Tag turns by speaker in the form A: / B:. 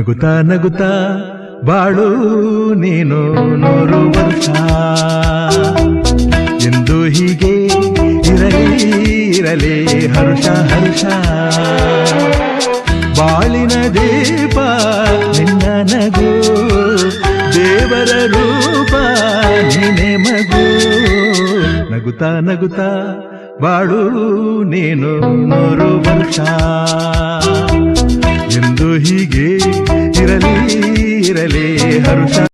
A: ನಗುತ್ತಾ ನಗುತ್ತಾ ಬಾಳು ನೀನು 100 ವರ್ಷ ಎಂದು ಹೀಗೆ ಇರಲಿ ಹರುಷ ಹರುಷ ಬಾಳಿನ ದೀಪ ನಿನ್ನ ನಗು ದೇವರ ರೂಪ ನೀನೆ ಮಗು ನಗುತ್ತಾ ನಗುತ್ತಾ ಬಾಳು ನೀನು 100 ವರ್ಷ ಎಂದು ಹೀಗೆ ಇರಲಿ ಹರುಷ